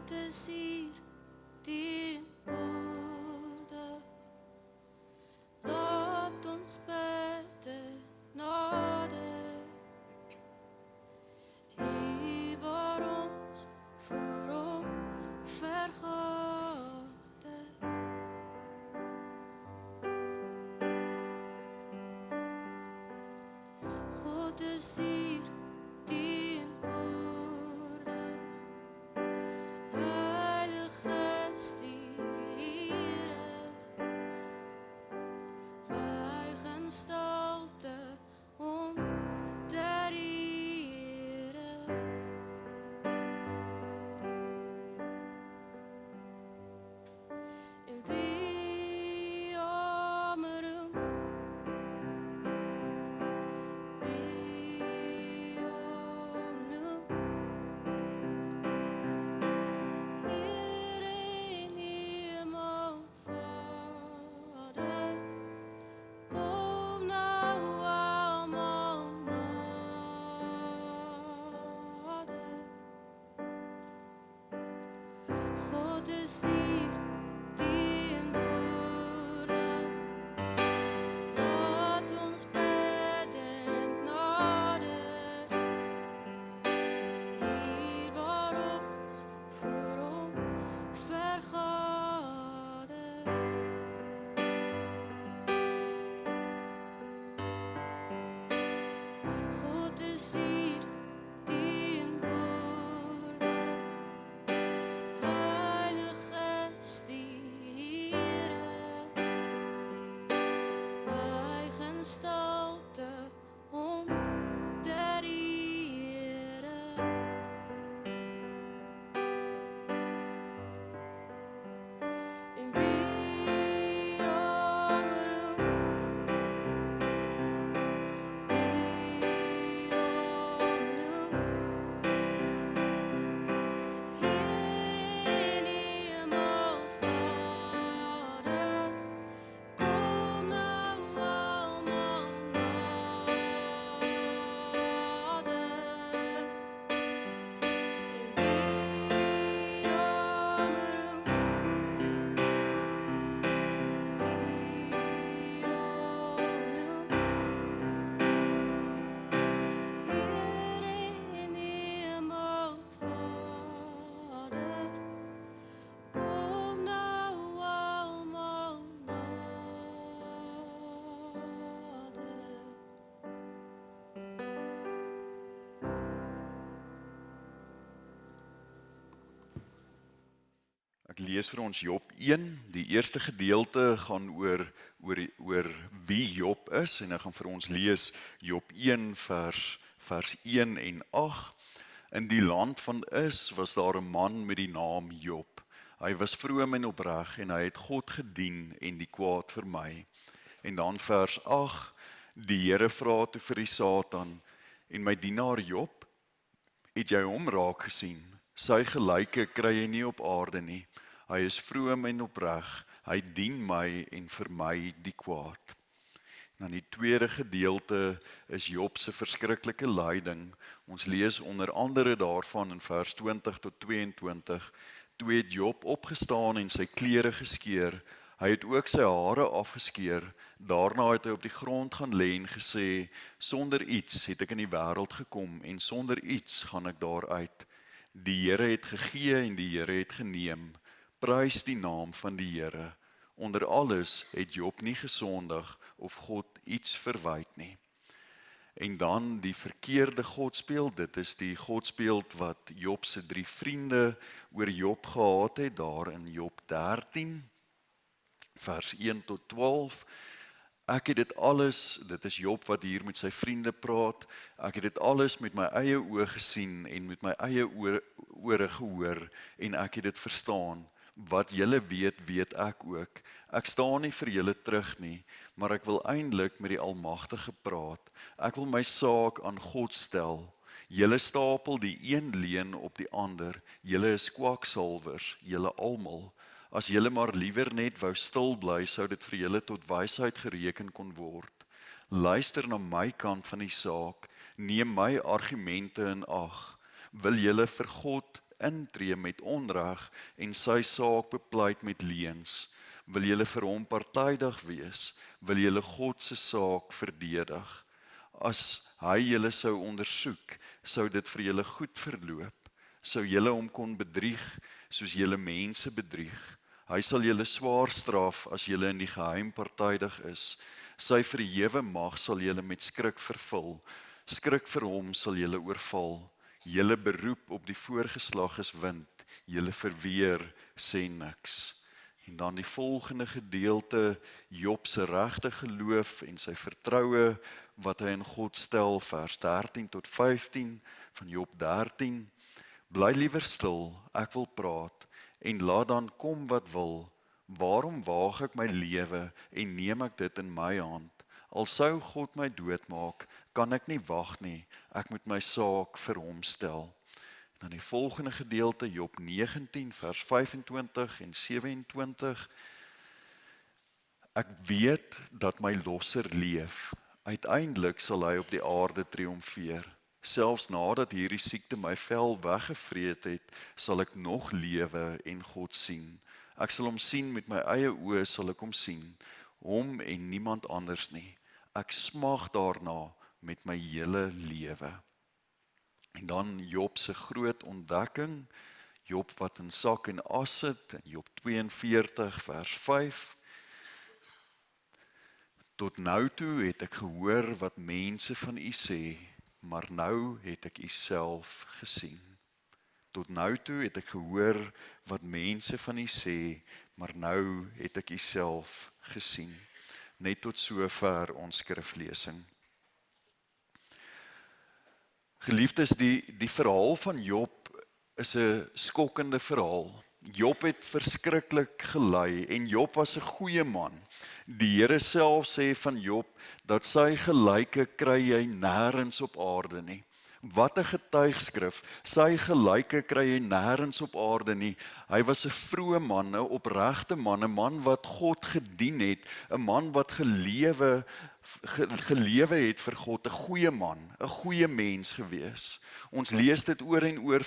God is hier teenwoordig. Laat ons bidde nader. Hier waar ons voor hom vergader. God is hier teenwoordig. Heilige is die Here, buig in stilte om ter Here. En wie hom roem, wie hom noem, Here in Hemel Vader, kom nou almal nader. God is hier teenwoordig. Laat ons bidend nader. Hier waar ons voor hom vergader. God is hier teenwoordig. Heilig is die Here, buig in stilte om ter Here. En wie hom roem, wie hom noem, Here in Hemel Vader, kom nou almal nader. En wie hom roem, wie hom noem, Here in Hemel Vader, kom nou almal nader. Ek lees vir ons Job 1. Die eerste gedeelte gaan oor wie Job is en ek gaan vir ons lees Job 1 vers 1 en 8. In die land van Is was daar 'n man met die naam Job. Hy was vroom en opreg en hy het God gedien en die kwaad vermy. En dan vers 8. Die Here vra toe vir die Satan: en my dienaar Job, het jy hom raak gesien? Sy gelyke kry jy nie op aarde nie. Hy is vroom en opreg, hy dien my en vermy die kwaad. Dan die tweede gedeelte is Job se verskriklike lyding. Ons lees onder andere daarvan in vers 20 tot 22. Toe het Job opgestaan en sy klere geskeur. Hy het ook sy hare afgeskeer. Daarna het hy op die grond gaan lê en gesê: sonder iets het ek in die wêreld gekom en sonder iets gaan ek daaruit. Die Here het gegee en die Here het geneem. Prys die naam van die Here. Onder alles het Job nie gesondig of God iets verwyd nie. En dan die verkeerde godsbeeld, dit is die godsbeeld wat Job se 3 vriende oor Job gehad het, daar in Job 13, vers 1 tot 12. Ek het dit alles, dit is Job wat hier met sy vriende praat, ek het dit alles met my eie oë gesien en met my eie ore gehoor en ek het dit verstaan. Wat julle weet, weet ek ook. Ek staan nie vir julle terug nie, maar ek wil eintlik met die Almagtige praat. Ek wil my saak aan God stel. Julle stapel die een leuen op die ander. Julle is kwaksalvers, julle almal. As julle maar liewer net wou stil bly, sou dit vir julle tot wysheid gereken kon word. Luister na my kant van die saak, neem my argumente in ag. Wil julle vir God intree met onreg en sy saak bepleit met leuns? Wil julle vir hom partydig wees? Wil julle God se saak verdedig? As hy julle sou ondersoek, sou dit vir julle goed verloop. Sou julle hom kon bedrieg, soos julle mense bedrieg. Hy sal julle swaar straf as julle in die geheim partydig is. Sy verhewe mag sal julle met skrik vervul. Skrik vir hom sal julle oorval. Julle beroep op die voorgeslag is wind. Julle verweer sê niks. En dan die volgende gedeelte, Job se regte geloof en sy vertroue wat hy in God stel, vers 13 tot 15 van Job 13. Bly liewer stil, ek wil praat, en laat dan kom wat wil. Waarom waag ek my lewe en neem ek dit in my hand? Al sou God my doodmaak, kan ek nie wag nie. Ek moet my saak vir hom stel. Dan die volgende gedeelte, Job 19 vers 25 en 27. Ek weet dat my losser leef. Uiteindelik sal hy op die aarde triomfeer. Selfs nadat hierdie siekte my vel weggevreet het, sal ek nog lewe en God sien. Ek sal hom sien met my eie oë, sal ek hom sien, hom en niemand anders nie. Ek smag daarna met my hele lewe. En dan Job se groot ontdekking, Job wat in sak en as sit, in Job 42 vers 5. Tot nou toe het ek gehoor wat mense van u sê, maar nou het ek u self gesien. Tot nou toe het ek gehoor wat mense van u sê, maar nou het ek u self gesien. Net tot sover ons skriflesing. Geliefdes, die verhaal van Job is 'n skokkende verhaal. Job het verskriklik gelei en Job was 'n goeie man. Die Here self sê van Job dat sy gelyke kry jy nêrens op aarde nie. Wat 'n getuigskrif, sy gelyke kry jy nêrens op aarde nie. Hy was 'n vroeë man, 'n opregte man, 'n man wat God gedien het, 'n man wat gelewe het vir God, 'n goeie man, 'n goeie mens gewees. Ons lees dit oor en oor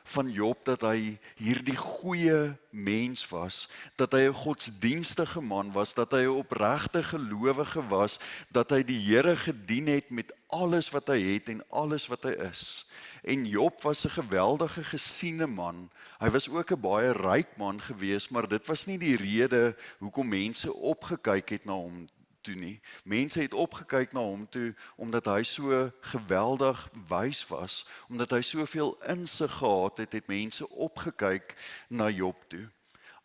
van Job dat hy hierdie goeie mens was, dat hy 'n godsdienstige man was, dat hy 'n opregte gelowige was, dat hy die Here gedien het met alles wat hy het en alles wat hy is. En Job was 'n geweldige gesiene man. Hy was ook 'n baie ryk man gewees, maar dit was nie die rede hoekom mense opgekyk het na hom toe nie. Mense het opgekyk na hom toe omdat hy so geweldig wys was, omdat hy soveel insig gehad het, het mense opgekyk na Job toe.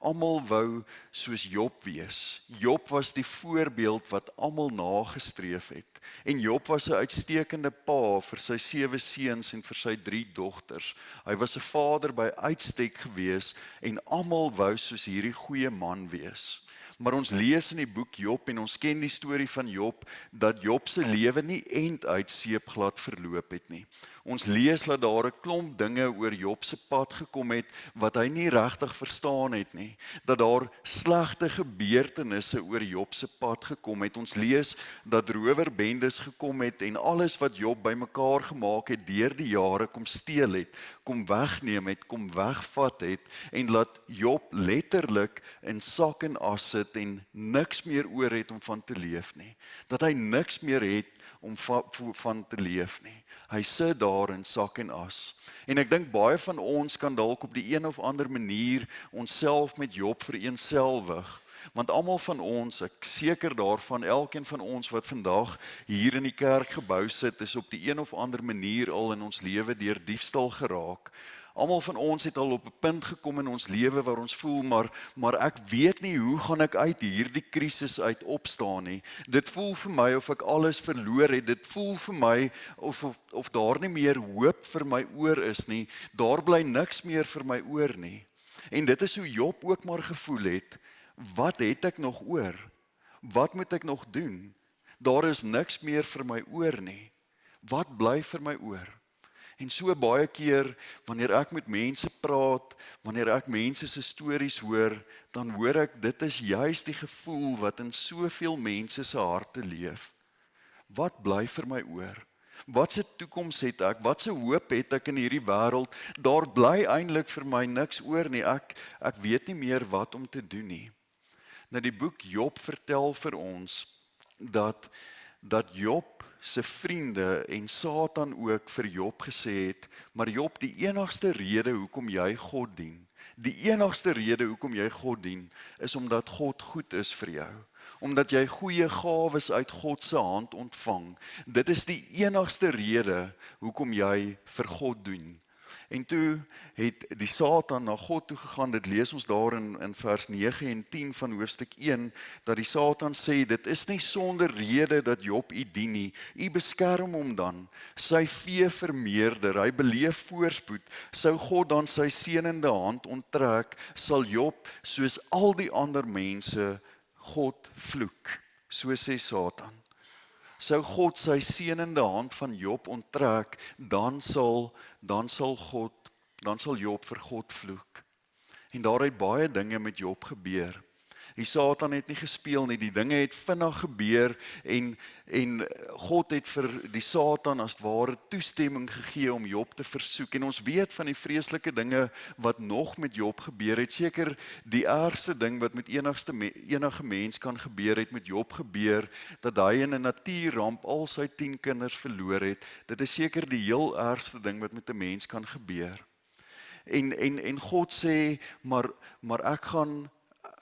Almal wou soos Job wees. Job was die voorbeeld wat almal nagestreef het. En Job was 'n uitstekende pa vir sy 7 seuns en vir sy 3 dogters. Hy was 'n vader by uitstek gewees en almal wou soos hierdie goeie man wees. Maar ons lees in die boek Job en ons ken die storie van Job, dat Job se lewe nie end uit seepglad verloop het nie. Ons lees dat daar 'n klomp dinge oor Job se pad gekom het wat hy nie regtig verstaan het nie. Dat daar slegte gebeurtenisse oor Job se pad gekom het. Ons lees dat rowerbendes gekom het en alles wat Job bymekaar gemaak het deur die jare kom steel het, kom wegneem het, kom wegvat het en laat Job letterlik in sak en as sit en niks meer oor het om van te leef nie. Dat hy niks meer het om van te leef nie. Hy sit daar in sak en as. En ek dink baie van ons kan dalk op die een of ander manier onsself met Job vereenselwig. Want almal van ons, ek seker daarvan, elkeen van ons wat vandag hier in die kerkgebou sit, is op die een of ander manier al in ons lewe deur diefstal geraak. Almal van ons het al op 'n punt gekom in ons lewe waar ons voel, maar ek weet nie hoe gaan ek uit hierdie krisis uit opstaan nie. Dit voel vir my of ek alles verloor het. Dit voel vir my of daar nie meer hoop vir my oor is nie. Daar bly niks meer vir my oor nie. En dit is hoe Job ook maar gevoel het. Wat het ek nog oor? Wat moet ek nog doen? Daar is niks meer vir my oor nie. Wat bly vir my oor? En so baie keer, wanneer ek met mense praat, wanneer ek mense se stories hoor, dan hoor ek, dit is juist die gevoel wat in soveel mense se harte leef. Wat bly vir my oor? Watse toekoms het ek? Watse hoop het ek in hierdie wêreld? Daar bly eintlik vir my niks oor nie. Ek weet nie meer wat om te doen nie. Nou die boek Job vertel vir ons dat Job se vriende en Satan ook vir Job gesê het, maar Job, die enigste rede hoekom jy God dien, die enigste rede hoekom jy God dien, is omdat God goed is vir jou. Omdat jy goeie gawes uit God se hand ontvang. Dit is die enigste rede hoekom jy vir God doen. En toe het die Satan na God toe gegaan. Dit lees ons daar in vers 9 en 10 van hoofstuk 1, dat die Satan sê, dit is nie sonder rede dat Job u dien nie. U beskerm hom dan, sy vee vermeerder, hy beleef voorspoed. Sou God dan sy seënende hand onttrek, sal Job soos al die ander mense God vloek, so sê Satan. Sou God sy seënende hand van Job onttrek, dan sal Job vir God vloek. En daar het baie dinge met Job gebeur. Die Satan het nie gespeel nie, die dinge het vinnig gebeur en God het vir die Satan as ware toestemming gegee om Job te versoek. En ons weet van die vreeslike dinge wat nog met Job gebeur het. Seker die ergste ding wat met enige mens kan gebeur het met Job gebeur, dat hy in 'n natuurramp al sy 10 kinders verloor het. Dit is seker die heel ergste ding wat met 'n mens kan gebeur. En God sê, maar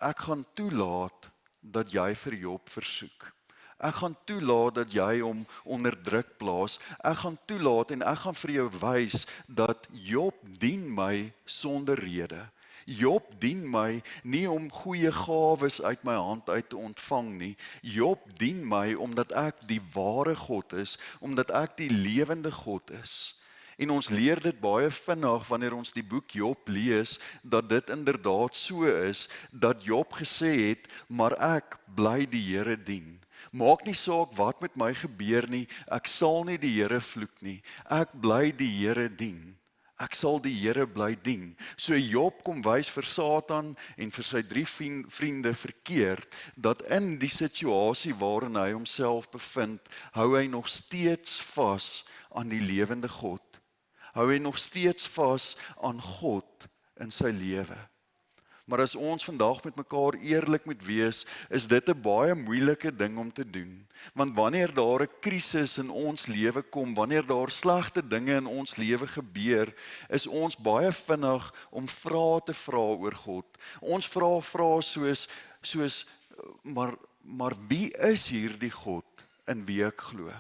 ek gaan toelaat dat jy vir Job versoek. Ek gaan toelaat dat jy hom onder druk plaas. Ek gaan toelaat en ek gaan vir jou wys dat Job dien my sonder rede. Job dien my nie om goeie gawes uit my hand uit te ontvang nie. Job dien my omdat ek die ware God is, omdat ek die lewende God is. En ons leer dit baie vinnig wanneer ons die boek Job lees, dat dit inderdaad so is, dat Job gesê het, maar ek bly die Here dien. Maak nie saak wat met my gebeur nie, ek sal nie die Here vloek nie, ek bly die Here dien. Ek sal die Here bly dien. So Job kom wys vir Satan en vir sy 3 vriende verkeerd, dat in die situasie waarin hy homself bevind, hou hy nog steeds vas aan die lewende God. Hou hy nog steeds vas aan God in sy lewe. Maar as ons vandag met mekaar eerlik moet wees, is dit 'n baie moeilike ding om te doen. Want wanneer daar 'n krisis in ons lewe kom, wanneer daar slegte dinge in ons lewe gebeur, is ons baie vinnig om vrae te vra oor God. Ons vra soos maar wie is hierdie God in wie ek glo?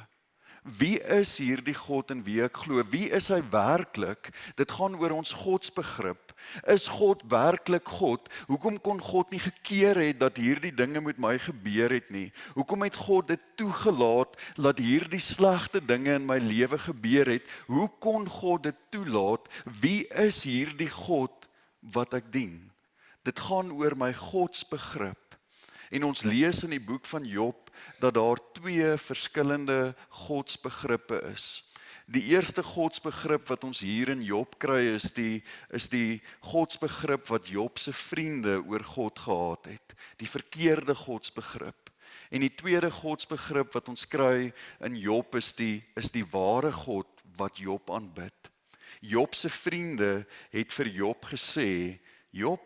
Wie is hierdie God in wie ek glo? Wie is hy werklik? Dit gaan oor ons godsbegrip. Is God werklik God? Hoekom kon God nie gekeer het dat hierdie dinge met my gebeur het nie? Hoekom het God dit toegelaat dat hierdie slegte dinge in my lewe gebeur het? Hoe kon God dit toelaat? Wie is hierdie God wat ek dien? Dit gaan oor my godsbegrip. En ons lees in die boek van Job dat daar 2 verskillende godsbegrippe is. Die eerste godsbegrip wat ons hier in Job kry is die godsbegrip wat Job se vriende oor God gehad het. Die verkeerde godsbegrip. En die tweede godsbegrip wat ons kry in Job is die ware God wat Job aanbid. Job se vriende het vir Job gesê, Job,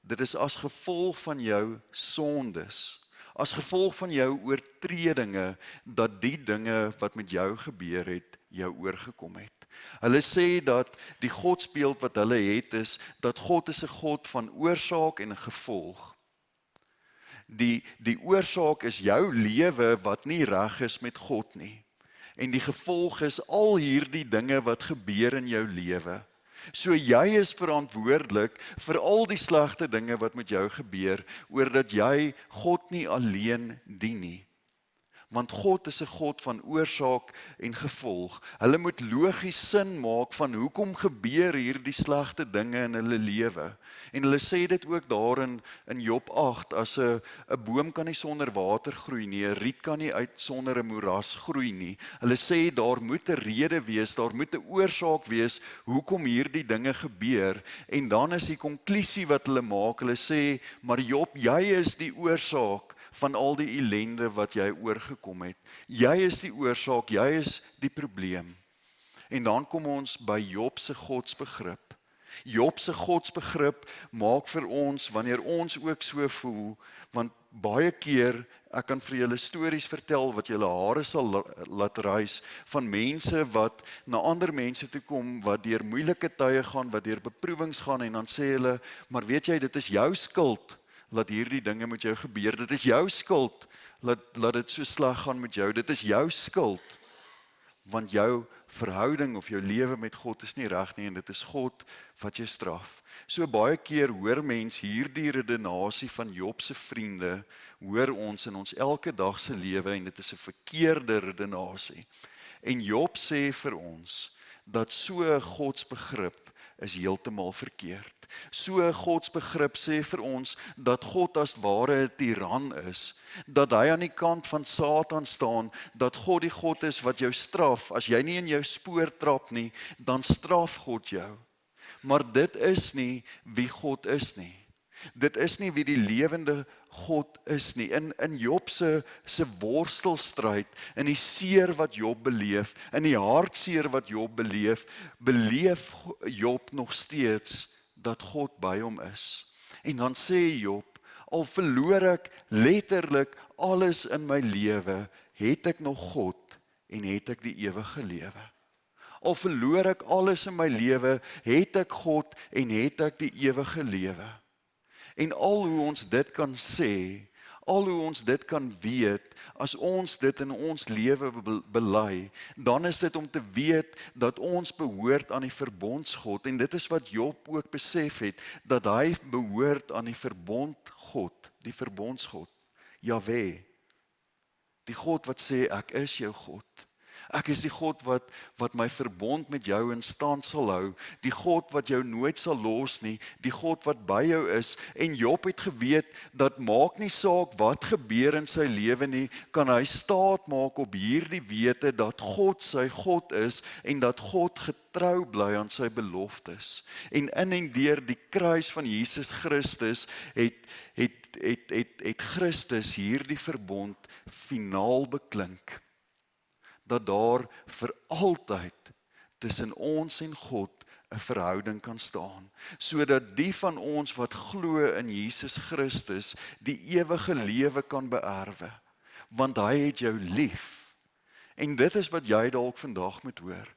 dit is as gevolg van jou sondes, as gevolg van jou oortredinge, dat die dinge wat met jou gebeur het, jou oorgekom het. Hulle sê dat die godsbeeld wat hulle het is, dat God is 'n God van oorsaak en gevolg. Die oorsaak is jou lewe wat nie reg is met God nie. En die gevolg is al hierdie dinge wat gebeur in jou lewe. So jy is verantwoordelik vir al die slegte dinge wat met jou gebeur, oordat jy God nie alleen dien nie. Want God is 'n God van oorsaak en gevolg. Hulle moet logies sin maak van hoekom gebeur hierdie slegte dinge in hulle lewe. En hulle sê dit ook daar in Job 8, as 'n boom kan nie sonder water groei nie, 'n riet kan nie uit sonder 'n moeras groei nie. Hulle sê daar moet 'n rede wees, daar moet 'n oorsaak wees hoekom hierdie dinge gebeur. En dan is die konklusie wat hulle maak, hulle sê, maar Job, jy is die oorsaak van al die ellende wat jy oorgekom het. Jy is die oorsaak, jy is die probleem. En dan kom ons by Job se godsbegrip. Job se godsbegrip maak vir ons, wanneer ons ook so voel, want baie keer, ek kan vir julle stories vertel wat julle hare sal laat rys, van mense wat na ander mense toe kom, wat deur moeilike tye gaan, wat deur beproewings gaan, en dan sê hulle, maar weet jy, dit is jou skuld, dat hierdie dinge met jou gebeur, dit is jou skuld, dat dit so sleg gaan met jou, dit is jou skuld, want jou verhouding of jou lewe met God is nie reg nie, en dit is God wat jou straf. So baie keer hoor mens hierdie redenasie van Job se vriende, hoor ons in ons elke dag se lewe, en dit is 'n verkeerde redenasie. En Job sê vir ons, dat so 'n godsbegrip is heeltemal verkeerd. So 'n godsbegrip sê vir ons, dat God as ware 'n tiran is, dat hy aan die kant van Satan staan, dat God die God is wat jou straf, as jy nie in jou spoor trap nie, dan straf God jou. Maar dit is nie wie God is nie. Dit is nie wie die lewende God is nie. In Job se worstelstryd, in die seer wat Job beleef, in die hartseer wat Job beleef Job nog steeds dat God by hom is. En dan sê Job, al verloor ek letterlik alles in my lewe, het ek nog God en het ek die ewige lewe. Al verloor ek alles in my lewe, het ek God en het ek die ewige lewe. En al hoe ons dit kan sê, al hoe ons dit kan weet, as ons dit in ons lewe bely, dan is dit om te weet dat ons behoort aan die verbondsgod, en dit is wat Job ook besef het, dat hy behoort aan die verbondgod, die verbondsgod, Jahwe, die God wat sê, ek is jou God. Ek is die God wat my verbond met jou in stand sal hou, die God wat jou nooit sal los nie, die God wat by jou is, en Job het geweet, dat maak nie saak wat gebeur in sy lewe nie, kan hy staat maak op hierdie wete, dat God sy God is, en dat God getrou bly aan sy beloftes. En in en deur die kruis van Jesus Christus, het Christus hierdie verbond finaal beklink, dat daar vir altyd tussen ons en God 'n verhouding kan staan, sodat die van ons wat glo in Jesus Christus die ewige lewe kan beerwe, want hy het jou lief. En dit is wat jy dalk vandag moet hoor.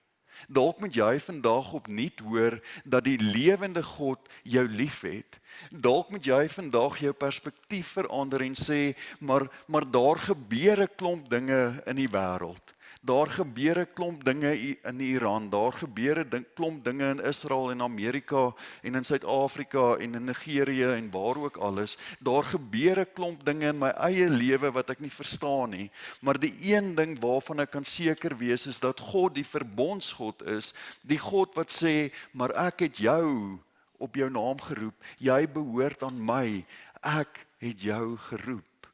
Dalk moet jy vandag opnuut hoor dat die lewende God jou liefhet. Dalk moet jy vandag jou perspektief verander en sê, maar daar gebeur 'n klomp dinge in die wêreld. Daar gebeur 'n klomp dinge in Iran, daar gebeur 'n klomp dinge in Israel en Amerika en in Suid-Afrika en in Nigerië en waar ook alles. Daar gebeur 'n klomp dinge in my eie lewe wat ek nie verstaan nie. Maar die een ding waarvan ek kan seker wees is dat God die verbondsgod is, die God wat sê, maar ek het jou op jou naam geroep, jy behoort aan my, ek het jou geroep.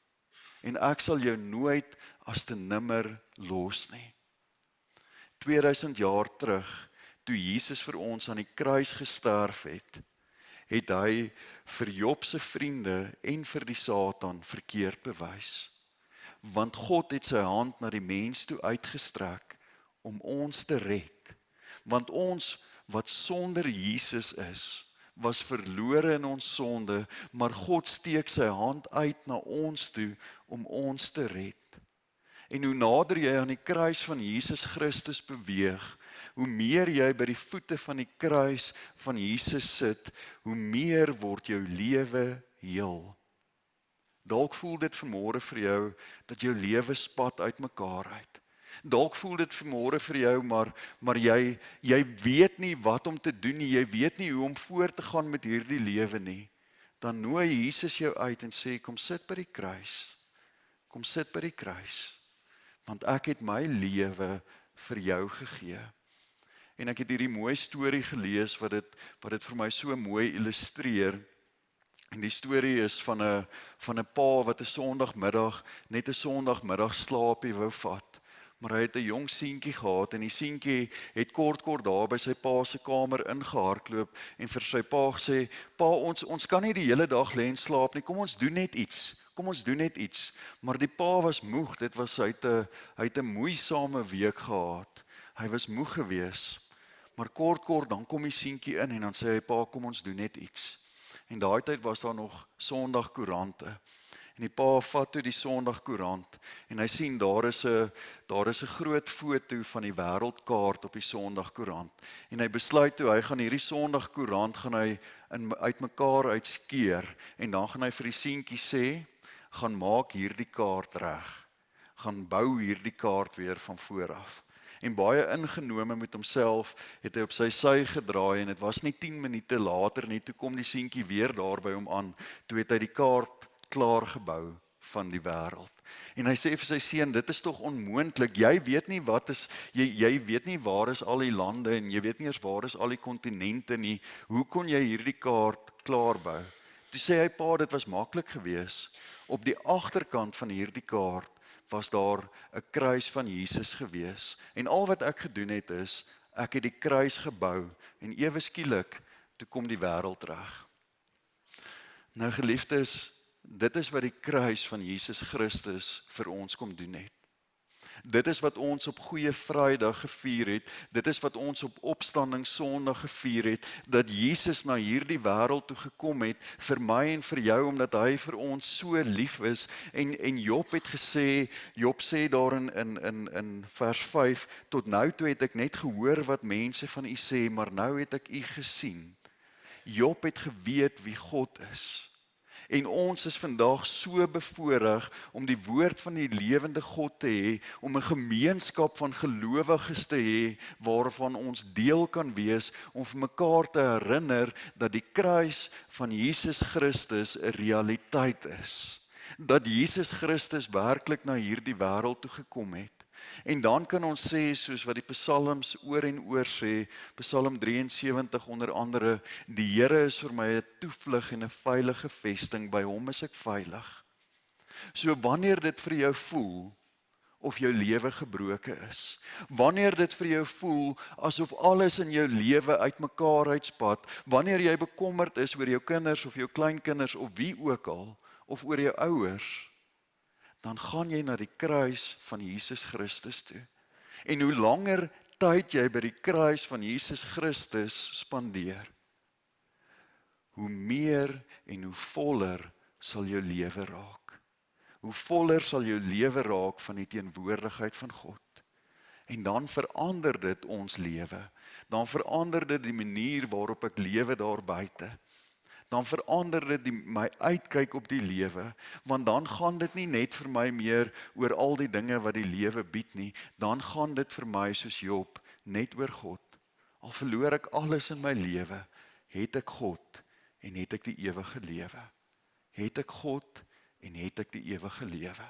En ek sal jou nooit as te nimmer los nie. 2000 jaar terug, toe Jesus vir ons aan die kruis gesterf het, het hy vir Job se vriende en vir die Satan verkeerd bewys. Want God het sy hand na die mens toe uitgestrek om ons te red. Want ons wat sonder Jesus is, was verlore in ons sonde, maar God steek sy hand uit na ons toe om ons te red. En hoe nader jy aan die kruis van Jesus Christus beweeg, hoe meer jy by die voete van die kruis van Jesus sit, hoe meer word jou lewe heel. Dalk voel dit vanmôre vir jou dat jou lewe spat uitmekaar uit. Dalk voel dit vanmôre vir jou, maar jy weet nie wat om te doen nie, jy weet nie hoe om voort te gaan met hierdie lewe nie. Dan nooi Jesus jou uit en sê, kom sit by die kruis. Kom sit by die kruis. Want ek het my lewe vir jou gegee. En ek het hierdie mooi storie gelees wat dit vir my so mooi illustreer. En die storie is van 'n pa wat 'n Sondagmiddag net 'n Sondagmiddag slaapie wou vat. Maar hy het 'n jong seentjie gehad en die seentjie het kort daar by sy pa se kamer ingehardloop en vir sy pa gesê, "Pa, ons kan nie die hele dag lê en slaap nie. Kom ons doen net iets. kom ons doen net iets. Maar die pa was moeg, hy het 'n moeisame week gehad. Hy was moeg geweest. Maar kort dan kom die seentjie in en dan sê hy, pa, kom ons doen net iets. En daai tyd was daar nog Sondagkoerante. En die pa vat toe die Sondagkoerant en hy sien daar is 'n groot foto van die wêreldkaart op die Sondagkoerant. En hy besluit toe hy gaan hierdie Sondagkoerant uitmekaar uitskeer en dan gaan hy vir die seentjie sê, gaan maak hierdie kaart reg. Gaan bou hierdie kaart weer van voor af. En baie ingenome met homself het hy op sy sy gedraai en dit was nie 10 minute later nie, toe kom die seentjie weer daar by hom aan, toe het hy die kaart klaar gebou van die wêreld. En hy sê vir sy seun, dit is tog onmoontlik, jy weet nie jy weet nie waar is al die lande en jy weet nie eers waar is al die kontinente nie, hoe kon jy hierdie kaart klaar bou? Toe sê hy, pa, dit was maklik geweest. Op die agterkant van hierdie kaart was daar 'n kruis van Jesus gewees. En al wat ek gedoen het is, ek het die kruis gebou en ewe skielik toe kom die wêreld reg. Nou geliefdes, dit is wat die kruis van Jesus Christus vir ons kom doen het. Dit is wat ons op Goeie Vrydag gevier het, dit is wat ons op Opstanding Sondag gevier het, dat Jesus na hierdie wêreld toe gekom het, vir my en vir jou, omdat hy vir ons so lief is, en Job het gesê, Job sê daar in vers 5, tot nou toe het ek net gehoor wat mense van u sê, maar nou het ek u gesien. Job het geweet wie God is. En ons is vandag so bevoorreg om die woord van die lewende God te hê, om 'n gemeenskap van gelowiges te hê, waarvan ons deel kan wees, om vir mekaar te herinner dat die kruis van Jesus Christus 'n realiteit is. Dat Jesus Christus werklik na hierdie wêreld toe gekom het. En dan kan ons sê, soos wat die psalms oor en oor sê, Psalm 73 onder andere, die Here is vir my 'n toevlug en 'n veilige vesting, by hom is ek veilig. So wanneer dit vir jou voel, of jou lewe gebroken is, wanneer dit vir jou voel, asof alles in jou lewe uitmekaar uitspat, wanneer jy bekommerd is oor jou kinders, of jou kleinkinders, of wie ook al, of oor jou ouers, dan gaan jy na die kruis van Jesus Christus toe. En hoe langer tyd jy by die kruis van Jesus Christus spandeer, hoe meer en hoe voller sal jou lewe raak. Hoe voller sal jou lewe raak van die teenwoordigheid van God. En dan verander dit ons lewe. Dan verander dit die manier waarop ek lewe daar buite. Dan verander dit my uitkyk op die lewe, want dan gaan dit nie net vir my meer oor al die dinge wat die lewe bied nie, dan gaan dit vir my soos Job net oor God. Al verloor ek alles in my lewe, het ek God en het ek die ewige lewe. Het ek God en het ek die ewige lewe.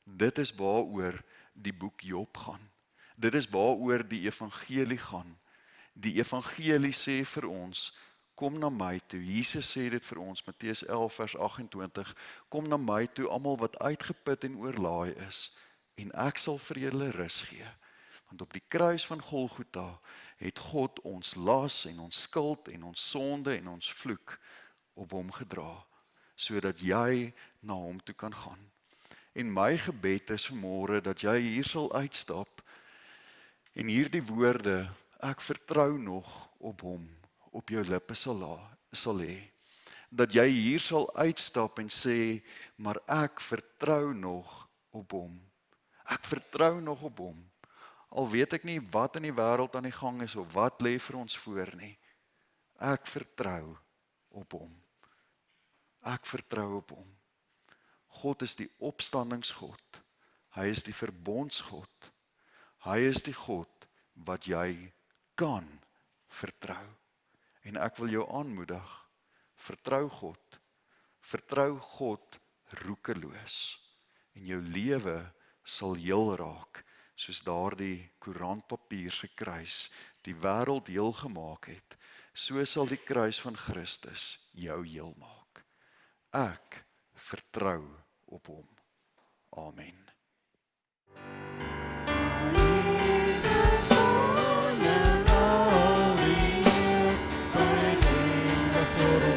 Dit is waaroor die boek Job gaan. Dit is waaroor die evangelie gaan. Die evangelie sê vir ons, kom na my toe. Jesus sê dit vir ons, Matteus 11 vers 28, kom na my toe, almal wat uitgeput en oorlaai is, en ek sal vir julle rus gee. Want op die kruis van Golgotha het God ons las en ons skuld en ons sonde en ons vloek op hom gedra, sodat jy na hom toe kan gaan. En my gebed is vanmôre dat jy hier sal uitstap en hierdie woorde, ek vertrou nog op hom, op jou lippe sal hê. Dat jy hier sal uitstap en sê, maar ek vertrou nog op hom. Ek vertrou nog op hom. Al weet ek nie wat in die wêreld aan die gang is of wat lê vir ons voor nie. Ek vertrou op hom. Ek vertrou op hom. God is die opstandingsgod. Hy is die verbondsgod. Hy is die God wat jy kan vertrou. En ek wil jou aanmoedig, vertrou God roekeloos, en jou lewe sal heel raak, soos daardie koerantpapier se kruis, die wêreld heel gemaak het, so sal die kruis van Christus jou heel maak. Ek vertrou op hom. Amen. For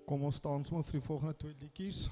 Kom ons staan sommer vir die volgende 2 liedjies.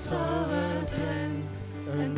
Zo we blind en